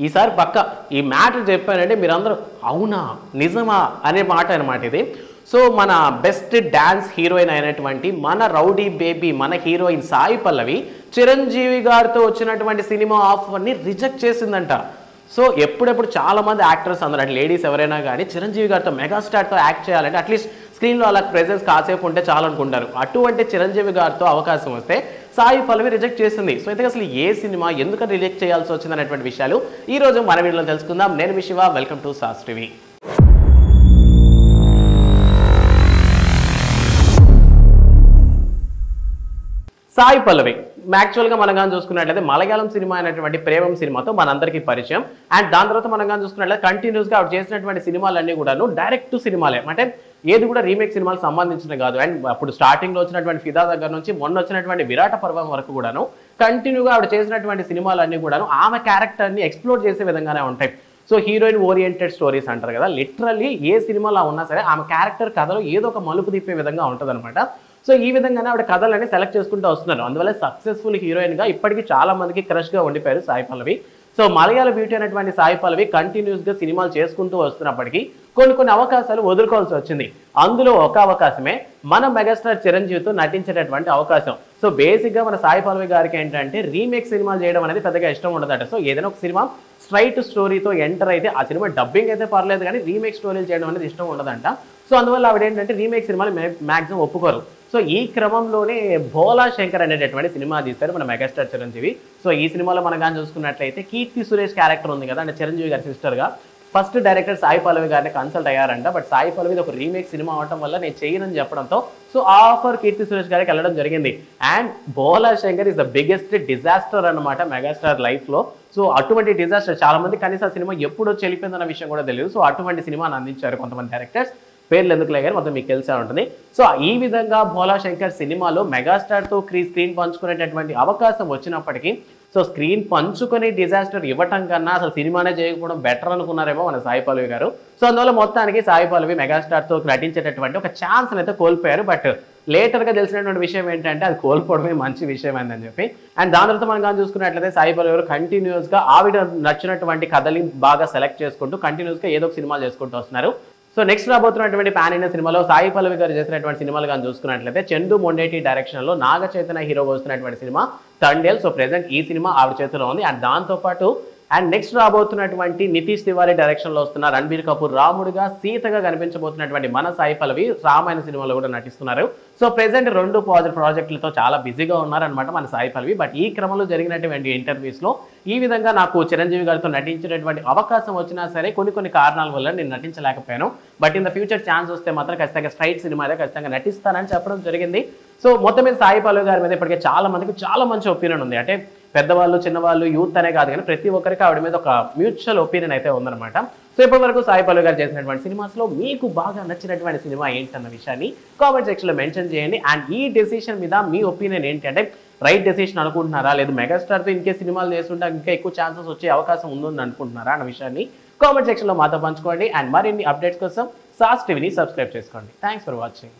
ఈసారి పక్క ఈ మ్యాటర్ చెప్పానంటే మీరందరూ అవునా నిజమా అనే మాట అనమాట ఇది. సో మన బెస్ట్ డాన్స్ హీరోయిన్ అయినటువంటి మన రౌడీ బేబీ మన హీరోయిన్ సాయి పల్లవి చిరంజీవి గారితో వచ్చినటువంటి సినిమా ఆఫర్ని రిజెక్ట్ చేసిందంట. సో ఎప్పుడెప్పుడు చాలామంది యాక్టర్స్ అందరూ అంటే లేడీస్ ఎవరైనా కానీ చిరంజీవి గారితో మెగాస్టార్తో యాక్ట్ చేయాలంటే అట్లీస్ట్ స్క్రీన్లో అలా ప్రెజెన్స్ కాసేపు ఉంటే చాలనుకుంటారు. అటువంటి చిరంజీవి గారితో అవకాశం వస్తే సాయి పల్లవి రిజెక్ట్ చేసింది. సో అయితే అసలు ఏ సినిమా ఎందుకని రిజెక్ట్ చేయాల్సి వచ్చింది అనేటువంటి విషయాలు ఈ రోజు మన వీడియోలో తెలుసుకుందాం. నేను మీ Shiva, welcome to SAS TV. Sai Pallavi యాక్చువల్గా మనం కానీ చూసుకున్నట్లయితే మలయాళం సినిమా అయినటువంటి ప్రేమం సినిమాతో మనందరికీ పరిచయం. అండ్ దాని తర్వాత మనం కానీ చూసుకున్నట్లయితే కంటిన్యూస్గా ఆవిడ చేసినటువంటి సినిమాలన్నీ కూడాను డైరెక్ట్ సినిమాలే, అంటే ఏది కూడా రీమేక్ సినిమాలకు సంబంధించిన కాదు. అండ్ అప్పుడు స్టార్టింగ్లో వచ్చినటువంటి ఫిదా దగ్గర నుంచి మొన్న వచ్చినటువంటి విరాట పర్వం వరకు కూడాను కంటిన్యూగా ఆవిడ చేసినటువంటి సినిమాలన్నీ కూడాను ఆమె క్యారెక్టర్ని ఎక్స్ప్లోర్ చేసే విధంగానే ఉంటాయి. సో హీరోయిన్ ఓరియంటెడ్ స్టోరీస్ అంటారు కదా, లిటరల్లీ ఏ సినిమాలో ఉన్నా సరే ఆమె క్యారెక్టర్ కథలో ఏదో ఒక మలుపు తిప్పే విధంగా ఉంటుంది అనమాట. సో ఈ విధంగానే ఆవిడ కథలని సెలెక్ట్ చేసుకుంటూ వస్తున్నారు. అందువల్ల సక్సెస్ఫుల్ హీరోయిన్గా ఇప్పటికీ చాలా మందికి క్రష్గా ఉండిపోయారు సాయి పల్లవి. సో మలయాళ బ్యూటీ అనేటువంటి సాయి పల్లవి కంటిన్యూస్గా సినిమాలు చేసుకుంటూ వస్తున్నప్పటికీ కొన్ని అవకాశాలు వదులుకోవాల్సి వచ్చింది. అందులో ఒక అవకాశమే మన మెగాస్టార్ చిరంజీవితో నటించేటటువంటి అవకాశం. సో బేసిక్గా మన సాయి పల్లవి గారికి ఏంటంటే రీమేక్ సినిమాలు చేయడం అనేది పెద్దగా ఇష్టం ఉండదట. సో ఏదైనా ఒక సినిమా స్ట్రైట్ స్టోరీతో ఎంటర్ అయితే ఆ సినిమా డబ్బింగ్ అయితే పర్లేదు కానీ రీమేక్ స్టోరీలు చేయడం అనేది ఇష్టం ఉండదంట. సో అందువల్ల ఆవిడ ఏంటంటే రీమేక్ సినిమాలు మ్యాక్సిమం ఒప్పుకోరు. సో ఈ క్రమంలోనే భోలా శంకర్ అనేటటువంటి సినిమా తీస్తారు మన మెగాస్టార్ చిరంజీవి. సో ఈ సినిమాలో మనం కానీ చూసుకున్నట్లయితే కీర్తి సురేష్ క్యారెక్టర్ ఉంది కదా, అంటే చిరంజీవి గారి సిస్టర్గా ఫస్ట్ డైరెక్టర్ సాయి పల్లవి గారిని కన్సల్ట్ అయ్యారంట. బట్ సాయి పల్లవి ఒక రీమేక్ సినిమా అవడం వల్ల నేను చేయనని చెప్పడంతో సో ఆఫర్ కీర్తి సురేష్ గారికి వెళ్ళడం జరిగింది. And Bhola Shankar is the biggest disaster అనమాట మెగాస్టార్ లైఫ్లో. సో అటువంటి డిజాస్టర్ చాలా మంది కనీసం ఆ సినిమా ఎప్పుడో చెల్లిపోయిందన్న విషయం కూడా తెలియదు. సో అటువంటి సినిమాని అందించారు కొంతమంది డైరెక్టర్స్, పేర్లు ఎందుకు లేగారు మొత్తం మీకు తెలిసే ఉంటుంది. సో ఈ విధంగా భోలా శంకర్ సినిమాలో మెగాస్టార్తో స్క్రీన్ పంచుకునేటటువంటి అవకాశం వచ్చినప్పటికీ సో స్క్రీన్ పంచుకొని డిజాస్టర్ ఇవ్వటం కన్నా అసలు సినిమానే చేయకపోవడం బెటర్ అనుకున్నారేమో మన సాయి పల్లవి గారు. సో అందువల్ల మొత్తానికి సాయి పల్లవి మెగాస్టార్తో నటించేటటువంటి ఒక ఛాన్స్ అయితే కోల్పోయారు. బట్ లేటర్గా తెలిసినటువంటి విషయం ఏంటంటే అది కోల్పోవడమే మంచి విషయం అని చెప్పి. అండ్ దాని తర్వాత మనం కానీ చూసుకున్నట్లయితే సాయి పల్లవి గారు కంటిన్యూస్గా ఆవిడ నచ్చినటువంటి కథని బాగా సెలెక్ట్ చేసుకుంటూ కంటిన్యూస్గా ఏదో ఒక సినిమాలు చేసుకుంటూ వస్తున్నారు. సో నెక్స్ట్ రాబోతున్నటువంటి పాన్ ఇండియా సినిమాలో సాయి పల్లవి గారు చేసినటువంటి సినిమాలు కానీ చూసుకున్నట్లయితే చందు మొండేటి డైరెక్షన్లో నాగ చైతన్య హీరో వస్తున్నటువంటి సినిమా తండేల్. సో ప్రెసెంట్ ఈ సినిమా ఆవిడ చేతిలో ఉంది. అండ్ దాంతోపాటు అండ్ నెక్స్ట్ రాబోతున్నటువంటి నితీష్ తివారీ డైరెక్షన్లో వస్తున్న రణబీర్ కపూర్ రాముడుగా సీతగా కనిపించబోతున్నటువంటి మన సాయి పల్లవి రామాయణ సినిమాలో కూడా నటిస్తున్నారు. సో ప్రెసెంట్ రెండు ప్రాజెక్టులతో చాలా బిజీగా ఉన్నారనమాట మన సాయి పల్లవి. బట్ ఈ క్రమంలో జరిగినటువంటి ఇంటర్వ్యూస్లో ఈ విధంగా నాకు చిరంజీవి గారితో నటించేటటువంటి అవకాశం వచ్చినా సరే కొన్ని కారణాల వల్ల నేను నటించలేకపోయాను. But in the future chance వస్తే మాత్రం ఖచ్చితంగా స్ట్రైట్ సినిమా అయితే ఖచ్చితంగా నటిస్తానని చెప్పడం జరిగింది. సో మొత్తం మీద సాయి పల్లవి గారి మీద ఇప్పటికే చాలా మందికి చాలా మంచి ఒపీనియన్ ఉంది. అంటే పెద్దవాళ్ళు చిన్నవాళ్ళు యూత్ అనే కాదు కానీ ప్రతి ఒక్కరికి ఆవిడ మీద ఒక మ్యూచువల్ ఒపీనియన్ అయితే ఉందన్నమాట. సో ఇప్పటి వరకు సాయి పల్లవి గారు చేసినటువంటి సినిమాస్లో మీకు బాగా నచ్చినటువంటి సినిమా ఏంటన్న విషయాన్ని కామెంట్ సెక్షన్లో మెన్షన్ చేయండి. అండ్ ఈ డెసిషన్ మీద మీ ఒపీనియన్ ఏంటి, అంటే రైట్ డెసిషన్ అనుకుంటున్నారా, లేదు మెగాస్టార్తో ఇంకే సినిమాలు చేస్తుంటే ఇంకా ఎక్కువ ఛాన్సెస్ వచ్చే అవకాశం ఉందని అనుకుంటున్నారా అన్న విషయాన్ని కామెంట్ సెక్షన్లో మాతో పంచుకోండి. అండ్ మరిన్ని అప్డేట్స్ కోసం సాస్ టీవీని సబ్స్క్రైబ్ చేసుకోండి. Thanks for watching.